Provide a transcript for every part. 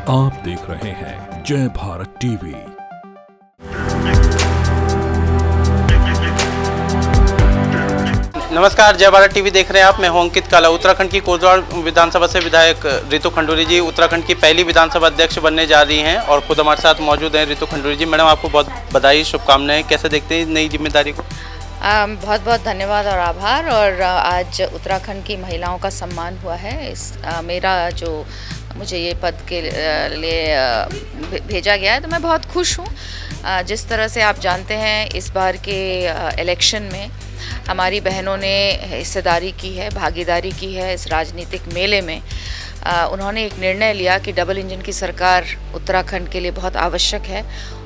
आप देख रहे हैं जय भारत टीवी। नमस्कार, जय भारत टीवी देख रहे हैं आप। मैं हूं अंकित काला। उत्तराखंड की कोटद्वार विधानसभा से विधायक रितु खंडूरी जी उत्तराखंड की पहली विधानसभा अध्यक्ष बनने जा रही हैं और खुद हमारे साथ मौजूद हैं। रितु खंडूरी जी, मैडम आपको बहुत बधाई, शुभकामनाएं। कैसे देखते हैं नई जिम्मेदारी को? बहुत बहुत धन्यवाद और आभार। और आज उत्तराखंड की महिलाओं का सम्मान हुआ है। मेरा जो मुझे ये पद के लिए भेजा गया है तो मैं बहुत खुश हूँ। जिस तरह से आप जानते हैं इस बार के इलेक्शन में हमारी बहनों ने हिस्सेदारी की है, भागीदारी की है इस राजनीतिक मेले में। उन्होंने एक निर्णय लिया कि डबल इंजन की सरकार उत्तराखंड के लिए बहुत आवश्यक है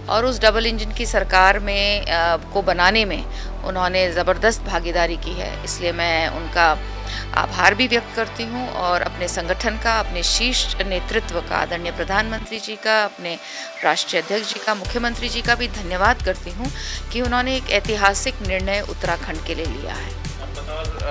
और उस डबल इंजन की सरकार में को बनाने में उन्होंने ज़बरदस्त भागीदारी की है। इसलिए मैं उनका आभार भी व्यक्त करती हूँ और अपने संगठन का, अपने शीर्ष नेतृत्व का, आदरणीय प्रधानमंत्री जी का, अपने राष्ट्रीय अध्यक्ष जी का, मुख्यमंत्री जी का भी धन्यवाद करती हूँ कि उन्होंने एक ऐतिहासिक निर्णय उत्तराखंड के लिए लिया है।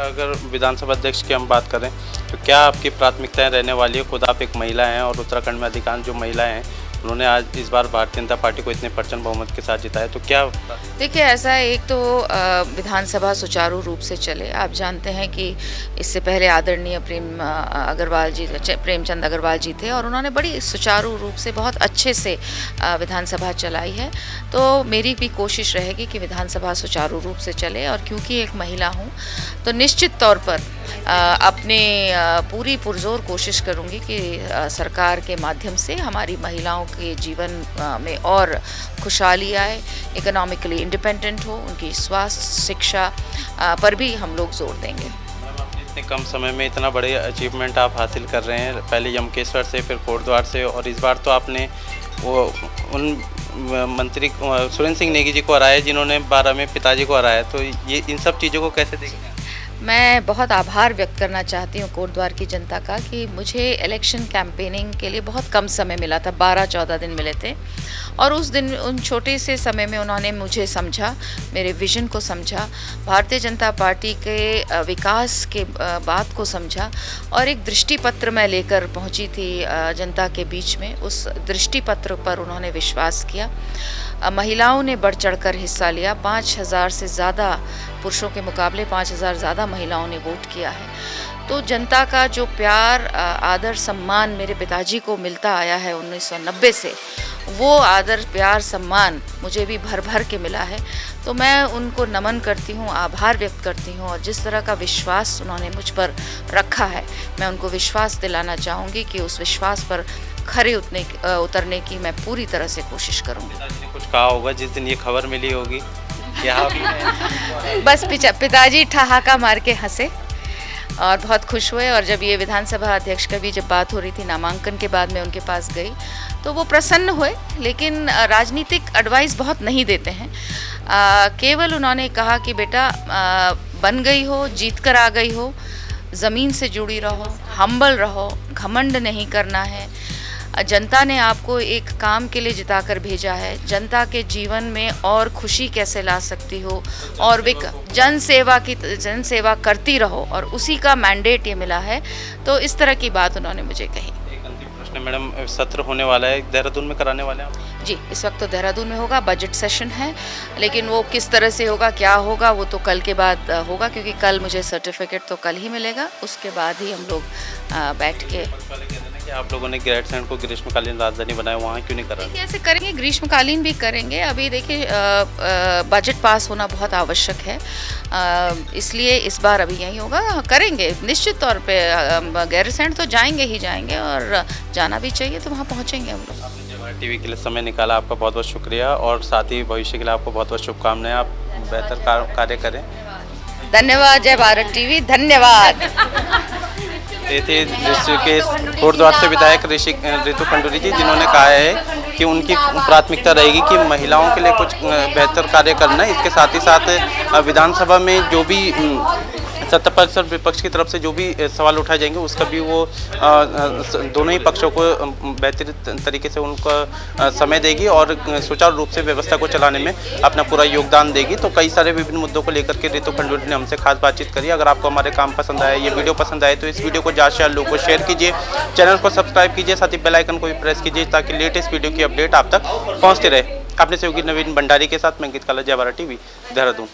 अगर विधानसभा अध्यक्ष की हम बात करें तो क्या आपकी प्राथमिकताएं रहने वाली है? खुद आप एक महिला हैं और उत्तराखंड में अधिकांश जो महिलाएं हैं उन्होंने आज इस बार भारतीय जनता पार्टी को इतने प्रचंड बहुमत के साथ जिताया, तो क्या देखिए ऐसा है, एक तो विधानसभा सुचारू रूप से चले। आप जानते हैं कि इससे पहले आदरणीय प्रेमचंद अग्रवाल जी थे और उन्होंने बड़ी सुचारू रूप से बहुत अच्छे से विधानसभा चलाई है। तो मेरी भी कोशिश रहेगी कि विधानसभा सुचारू रूप से चले और क्योंकि एक महिला हूँ तो निश्चित तौर पर अपने पूरी पुरजोर कोशिश करूँगी कि सरकार के माध्यम से हमारी महिलाओं के जीवन में और खुशहाली आए, इकोनॉमिकली इंडिपेंडेंट हो, उनकी स्वास्थ्य, शिक्षा पर भी हम लोग जोर देंगे। इतने कम समय में इतना बड़े अचीवमेंट आप हासिल कर रहे हैं, पहले यमकेश्वर से, फिर कोटद्वार से और इस बार तो आपने वो उन मंत्री सुरेंद्र सिंह नेगी जी को हराया जिन्होंने 12 में पिताजी को हराया, तो ये इन सब चीज़ों को कैसे देखते हैं? मैं बहुत आभार व्यक्त करना चाहती हूँ कोटद्वार की जनता का कि मुझे इलेक्शन कैंपेनिंग के लिए बहुत कम समय मिला था, 12-14 दिन मिले थे और उस दिन उन छोटे से समय में उन्होंने मुझे समझा, मेरे विजन को समझा, भारतीय जनता पार्टी के विकास के बात को समझा और एक दृष्टिपत्र मैं लेकर पहुँची थी जनता के बीच में। उस दृष्टिपत्र पर उन्होंने विश्वास किया। महिलाओं ने बढ़ चढ़कर हिस्सा लिया। 5000 से ज़्यादा पुरुषों के मुकाबले 5000 ज़्यादा महिलाओं ने वोट किया है। तो जनता का जो प्यार, आदर, सम्मान मेरे पिताजी को मिलता आया है 1990 से, वो आदर, प्यार, सम्मान मुझे भी भर भर के मिला है। तो मैं उनको नमन करती हूँ, आभार व्यक्त करती हूँ और जिस तरह का विश्वास उन्होंने मुझ पर रखा है मैं उनको विश्वास दिलाना चाहूँगी कि उस विश्वास पर खरे उतरने की मैं पूरी तरह से कोशिश करूँगी। पिताजी ने कुछ कहा होगा जिस दिन ये खबर मिली होगी? बस पिताजी ठहाका मार के हंसे और बहुत खुश हुए और जब ये विधानसभा अध्यक्ष का भी जब बात हो रही थी, नामांकन के बाद मैं उनके पास गई तो वो प्रसन्न हुए। लेकिन राजनीतिक एडवाइस बहुत नहीं देते हैं। केवल उन्होंने कहा कि बेटा बन गई हो, जीत कर आ गई हो, ज़मीन से जुड़ी रहो, हम्बल रहो, घमंड नहीं करना है। जनता ने आपको एक काम के लिए जिता कर भेजा है, जनता के जीवन में और खुशी कैसे ला सकती हो और जन सेवा करती रहो और उसी का मैंडेट ये मिला है। तो इस तरह की बात उन्होंने मुझे कही। एक अंतिम प्रश्न मैडम, सत्र होने वाला है, देहरादून में कराने वाले हैं? जी, इस वक्त तो देहरादून में होगा, बजट सेशन है, लेकिन वो किस तरह से होगा, क्या होगा, वो तो कल के बाद होगा क्योंकि कल मुझे सर्टिफिकेट तो कल ही मिलेगा, उसके बाद ही हम लोग बैठ के। आप लोगों ने गैरसैंण को ग्रीष्मकालीन राजधानी बनाया, वहाँ क्यों नहीं कर रहे? ऐसे करेंगे, ग्रीष्मकालीन भी करेंगे। अभी देखिए बजट पास होना बहुत आवश्यक है, इसलिए इस बार अभी यही होगा। करेंगे निश्चित तौर पे, गैरसैंण तो जाएंगे ही जाएंगे और जाना भी चाहिए तो वहाँ पहुँचेंगे हम लोग। आपने जय भारत टीवी के लिए समय निकाला, आपका बहुत बहुत शुक्रिया और साथ ही भविष्य के लिए आपको बहुत बहुत शुभकामनाएं। आप बेहतर कार्य करें। धन्यवाद। जय भारत टीवी, धन्यवाद। ये थे ऋषिकेश कोटद्वार से विधायक रितु खंडूरी जी, जिन्होंने कहा है कि उनकी प्राथमिकता रहेगी कि महिलाओं के लिए कुछ बेहतर कार्य करना है। इसके साथ ही साथ विधानसभा में जो भी सत्तापक्ष और विपक्ष की तरफ से जो भी सवाल उठाए जाएंगे उसका भी वो दोनों ही पक्षों को बेहतर तरीके से उनका समय देगी और सुचारू रूप से व्यवस्था को चलाने में अपना पूरा योगदान देगी। तो कई सारे विभिन्न मुद्दों को लेकर के रितु खंडूरी ने हमसे खास बातचीत करी। अगर आपको हमारे काम पसंद आए, ये वीडियो पसंद आए तो इस वीडियो को ज़्यादा से ज़्यादा लोगों को शेयर कीजिए, चैनल को सब्सक्राइब कीजिए, साथ ही बेल आइकन को भी प्रेस कीजिए ताकि लेटेस्ट वीडियो की अपडेट आप तक पहुँचते रहे। अपने सहयोगी नवीन भंडारी के साथ मैं अंकित काला, जय भारत टीवी, देहरादून।